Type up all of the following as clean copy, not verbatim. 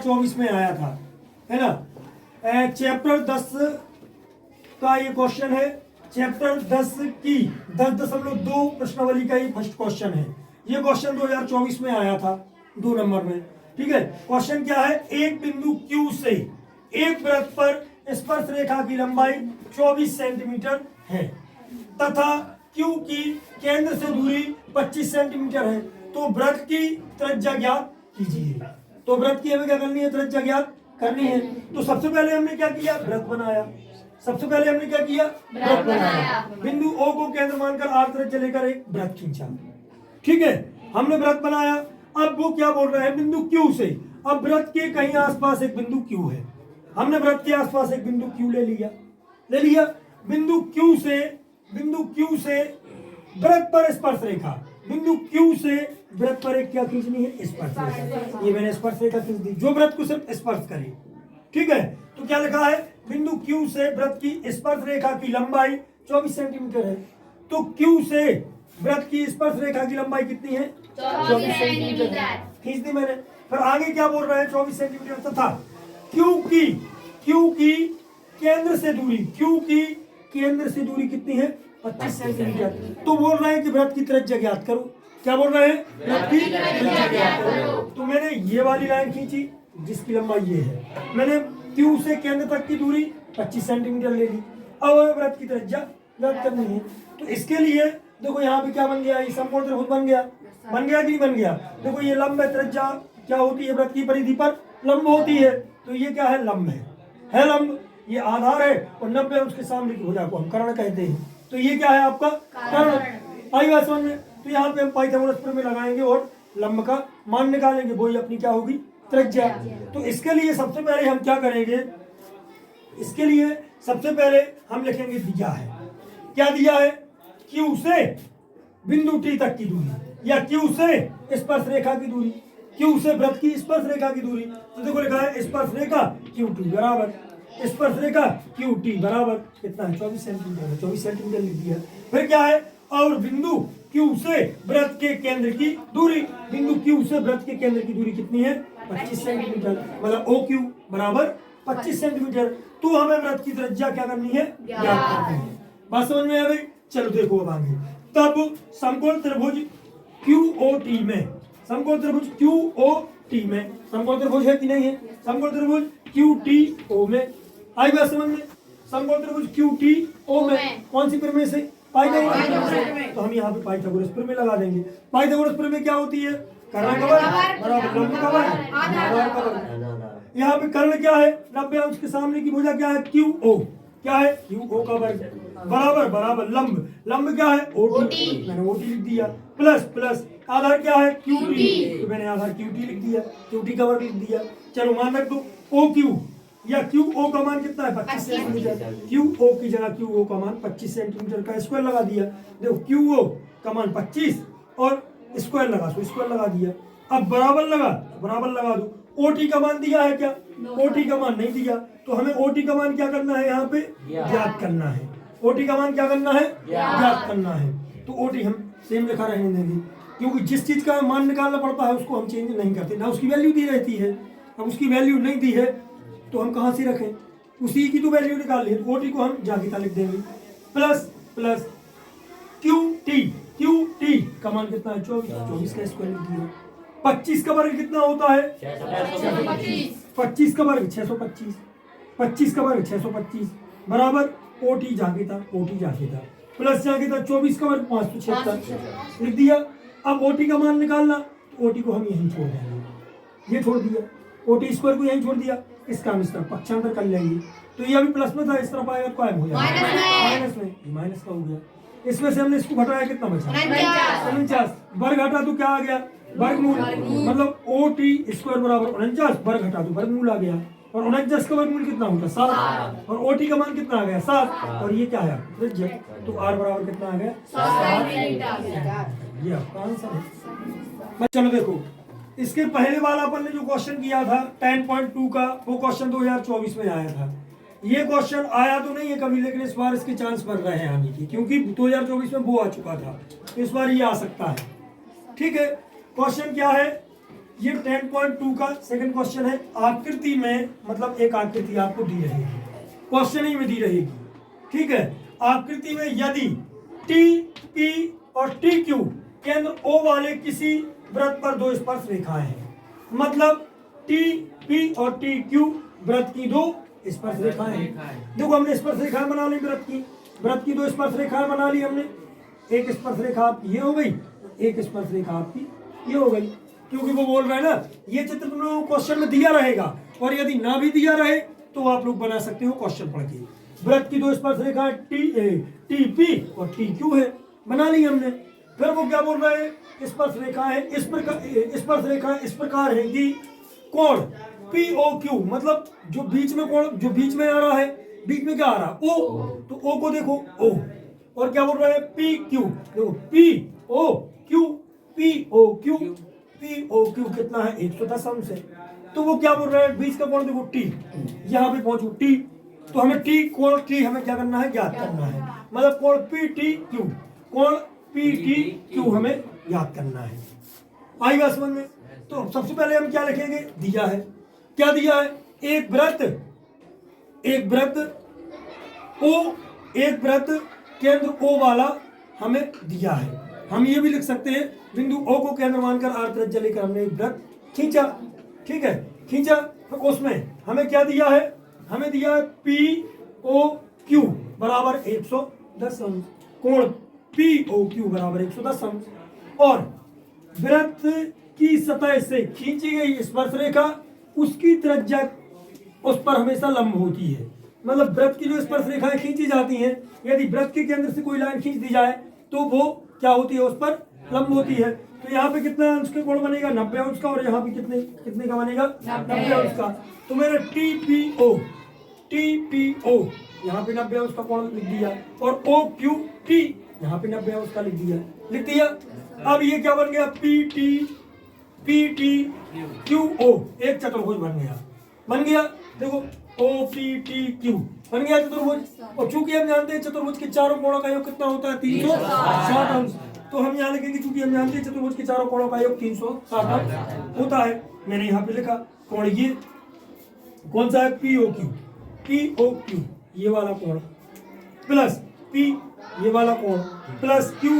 2024 में आया था, है ना। चैप्टर 10 का ये क्वेश्चन है। चैप्टर 10 की 10.2 प्रश्नावली का ये फर्स्ट क्वेश्चन है। ये क्वेश्चन 2024 में आया था 2 नंबर में। ठीक है, क्वेश्चन क्या है, एक बिंदु Q से एक वृत्त पर स्पर्श रेखा की लंबाई 24 सेंटीमीटर है तथा Q की केंद्र से दूरी 25 सेंटीमीटर है, तो वृत्त की त्रिज्या ज्ञात कीजिए। तो वृत्त की हमें क्या करनी है, त्रिज्या ज्ञात करनी है। तो सबसे पहले हमने क्या किया, वृत्त बनाया। सबसे पहले हमने क्या किया, वृत्त बनाया। बिंदु O को केंद्र मानकर R त्रिज्या लेकर एक वृत्त खींचा। ठीक है, हमने वृत्त बनाया। अब वो क्या बोल रहे हैं, बिंदु Q से। अब वृत्त के कहीं आसपास एक बिंदु Q है, हमने वृत्त के आसपास एक बिंदु Q ले लिया। बिंदु Q से वृत्त पर स्पर्श रेखा, बिंदु Q से वृत्त पर एक क्या खींचनी है, स्पर्श रेखा। ये मैंने स्पर्श रेखा खींच दी जो वृत्त को सिर्फ स्पर्श करे। ठीक है, तो क्या लिखा है, बिंदु Q से वृत्त की स्पर्श रेखा की लंबाई 24 सेंटीमीटर है। तो Q से वृत्त की स्पर्श रेखा की लंबाई कितनी है, 24 सेंटीमीटर है। खींच दी मैंने। फिर आगे क्या बोल रहे हैं, 24 सेंटीमीटर तथा Q की केंद्र से दूरी कितनी है, 25 सेंटीमीटर। तो बोल रहे हैं कि वृत्त की त्रिज्या ज्ञात करो। क्या बोल रहे हैं, वृत्त की त्रिज्या ज्ञात करो। तो मैंने ये वाली लाइन खींची जिसकी लंबाई ये है। मैंने Q से केंद्र तक की दूरी 25 सेंटीमीटर ले ली। अब हमें वृत्त की त्रिज्या ज्ञात करनी है। तो इसके लिए देखो यहाँ पे क्या बन गया, ये समकोण त्रिभुज बन गया कि नहीं बन गया। देखो ये लंब है, त्रिज्या क्या होती है, वृत्त की परिधि पर लंब होती है। तो ये क्या है, लंब है लंब। ये आधार है और 90 उसके सामने की भुजा को हम कर्ण कहते हैं। तो ये क्या है आपका कर्ण। आई बात समझ में। तो यहाँ पे हम पाइथागोरस प्रमेय लगाएंगे और लंब का मान निकालेंगे, वही अपनी क्या होगी, त्रिज्या। तो इसके लिए सबसे पहले हम क्या करेंगे, इसके लिए सबसे पहले हम लिखेंगे, दिया है, क्या दिया है, Q से बिंदु T तक की दूरी या Q से स्पर्श रेखा की दूरी, Q से वृत्त की स्पर्श रेखा की दूरी। तो देखो लिखा है स्पर्श रेखा QT बराबर, स्पर्श रेखा QT बराबर कितना है, 24 सेंटीमीटर है। 24 सेंटीमीटर लिख दिया। फिर क्या है, और बिंदु Q से वृत्त के केंद्र की दूरी, बिंदु Q से वृत्त के केंद्र की दूरी कितनी है, 25 सेंटीमीटर, मतलब OQ बराबर 25 सेंटीमीटर। तो हमें वृत्त की त्रिज्या क्या करनी है, ज्ञात करनी है। बात समझ में आ गई। चलो देखो अब आगे। तब समकोण त्रिभुज QOT में, समकोण त्रिभुज QOT में, समकोण त्रिभुज है कि नहीं है, समकोण त्रिभुज QTO में। आई बात समझ में। समकोण त्रिभुज QTO में कौन सी प्रमेय से, पाइथागोरस। तो हम यहाँ पे पाइथागोरस प्रमेय लगा देंगे। पाइथागोरस प्रमेय क्या होती है, कर्ण का वर्ग बराबर लंब का वर्ग आधार का वर्ग। यहाँ पे कर्ण क्या है, 90 अंश के सामने की भुजा क्या है, QO, क्या है, QO का वर्ग बराबर लंब क्या है, OT, मैंने OT लिख दिया। प्लस आधार क्या है, QT, तो मैंने आधार QT लिख दिया, QT का वर्ग लिख दिया। चलो मान रख दो, OQ या QO का मान कितना है, 25 सेंटीमीटर। QO की जगह QO का मान 25 सेंटीमीटर का स्क्वायर लगा दिया। देखो QO का मान 25 और स्क्वायर लगा दिया। अब बराबर लगा दो। OT का मान दिया है क्या, OT का मान नहीं दिया। तो हमें OT का मान क्या करना है, यहाँ पे ज्ञात करना है। OT का मान क्या करना है, ज्ञात करना है। तो OT हम सेम लिखा रहने देंगे, क्योंकि जिस चीज का मान निकालना पड़ता है उसको हम चेंज नहीं करते ना, उसकी वैल्यू दी रहती है। अब उसकी वैल्यू नहीं दी है तो हम कहाँ से रखें, उसी की तो वैल्यू निकाल ली। OT को हम जागीता लिख देंगे। प्लस QT का मान कितना है, 24 का स्क्वायर लिख दिया। 25 का वर्ग कितना होता है, 25 का वर्ग 625, 25 का वर्ग 625 बराबर OT जागीता प्लस जागीता 24 का वर्ग 576 लिख दिया। अब OT का मान निकालना, तो OT को हम यहीं छोड़ देंगे, ये छोड़ दिया। OT स्क्वायर को यहीं छोड़ दिया, इसका हम इस तरफ पक्षांतर कर लेंगे। तो ये अभी प्लस में था, इस तरफ आएगा तो क्या हो जाएगा, माइनस में, माइनस का हो गया। इसमें से हमने इसको घटाया, कितना बचा, 49। वर्ग घटा तो क्या आ गया, वर्गमूल, मतलब OT स्क्वायर बराबर 49, वर्ग घटा तो वर्गमूल आ गया। और 49 का वर्गमूल कितना होता है, 7। और OT का मान कितना आ गया, 7। और ये क्या है, त्रिज्या। तो R बराबर कितना आ गया, 7। ये आपका आंसर है। चलो देखो, इसके पहले वाला अपन ने जो क्वेश्चन किया था 10.2 का, वो क्वेश्चन 2024 में आया था। ये क्वेश्चन आया तो नहीं है कभी, लेकिन इस बार इसके चांस बढ़ रहे हैं आने की, क्योंकि 2024 में वो आ चुका था, इस बार ये आ सकता है। ठीक है, क्वेश्चन क्या है, ये 10.2 का सेकंड क्वेश्चन है। आकृति में मतलब एक आकृति आपको दी रहेगी, क्वेश्चन ही में दी रहेगी, ठीक है। आकृति में यदि टी पी और टी क्यू केंद्र ओ वाले किसी वृत्त पर दो स्पर्श रेखाएं हैं, मतलब टी पी और टी क्यू वृत्त की दो स्पर्श रेखाएं हैं। देखो हमने स्पर्श रेखाएं बना ली, वृत्त की दो स्पर्श रेखाएं बना ली हमने। एक स्पर्श रेखा आपकी ये हो गई, एक स्पर्श रेखा आपकी ये हो गई, क्योंकि वो बोल रहे हैं ना ये चित्र तुम लोगों को क्वेश्चन में दिया रहेगा, और यदि ना भी दिया रहे तो आप लोग बना सकते हो क्वेश्चन पढ़ के। वृत्त की दो स्पर्श रेखा टी पी और टी क्यू है, बना ली हमने। फिर वो क्या बोल रहे हैं, स्पर्श रेखा है स्पर्श रेखा इस प्रकार है कि कोण पी ओ क्यू, मतलब जो बीच में कोण जो बीच में आ रहा है, बीच में क्या आ रहा है ओ, तो ओ को देखो ओ, और क्या बोल रहा है पी क्यू, देखो P O Q, P O Q, P O Q कितना है 110 अंश है। तो वो क्या बोल रहे हैं बीच का कोण देखो टी, यहाँ पे पहुंचो टी, तो हमें टी कोण टी हमें क्या करना है, ज्ञात करना है, मतलब कोण पी टी क्यू, कोण पी टी क्यू हमें याद करना है। आई बात समझ में। तो सबसे पहले हम क्या लिखेंगे, दिया है, क्या दिया है, एक वृत्त ओ, एक वृत्त केंद्र ओ वाला हमें दिया है। हम ये भी लिख सकते हैं बिंदु ओ को केंद्र मानकर आर त्रिज्या लेकर हमने एक वृत्त खींचा, ठीक है, खींचा। तो उसमें हमें क्या दिया है, हमें दिया है पी ओ क्यू बराबर 110 अंश, कोण पी ओ क्यू बराबर 110 अंश, और वृत्त की सतह से खींची गई स्पर्श रेखा उसकी त्रिज्या उस पर हमेशा लंब होती है। मतलब वृत्त की जो स्पर्श रेखाएं खींची जाती हैं, यदि वृत्त के केंद्र से कोई लाइन खींच दी जाए तो वो क्या होती है, उस पर लंब होती है। तो यहाँ पे कितना अंश का कोण बनेगा, 90 अंश का, और यहाँ पे कितने का बनेगा, 90 अंश का। तो मेरे टी पी ओ यहाँ पे 90 अंश का कोण लिख दिया, और ओ क्यू टी यहाँ पे 90 अंश का लिख दिया। अब ये क्या बन गया, पी टी क्यू ओ, एक चतुर्भुज बन गया। देखो ओ पी टी क्यू बन गया चतुर्भुज, और चूंकि हम जानते हैं चतुर्भुज के चारों कोणों का योग कितना होता है, 360 अंश, तो हम यहाँ लिखेंगे चूंकि हम जानते हैं चतुर्भुज के चारों कोणों का योग 360 अंश होता है। मैंने यहाँ पे लिखा कोण ये कौन सा है, पी ओ क्यू ये वाला कोण, प्लस पी ये वाला कोण, प्लस क्यू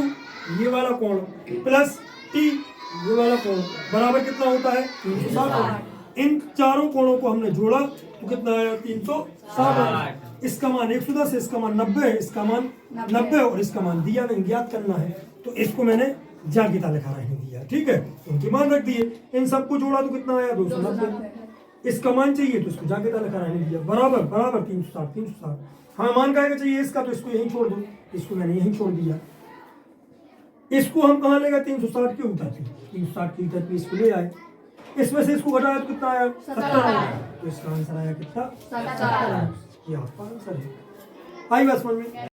ये वाला कोण, प्लस टी ये वाला कोण बराबर कितना होता है, 360। इन चारों कोणों को हमने जोड़ा तो कितना आया, 360। इसका मान 110 है, इसका मान 90 है, इसका मान 90 और इसका मान दिया नहीं, ज्ञात करना है। तो इसको मैंने जागीता लिखा रहने दिया, ठीक है, उनके मान रख दिए। इन सबको जोड़ा तो कितना आया, 290। इसका मान चाहिए तो इसको जागीता लिखा रहने दिया, बराबर 360। हमें मान का चाहिए इसका, तो इसको यहीं छोड़ दो, इसको मैंने यहीं छोड़ दिया। इसको हम कहाँ लेगा, 360 की ऊंचाई, 360 की ऊंचाई इसको ले आए, इसमें से इसको घटाया तो कितना आया, 70। तो इसका आंसर आया कितना, 70। ये आपका आंसर है। आई बात समझ में।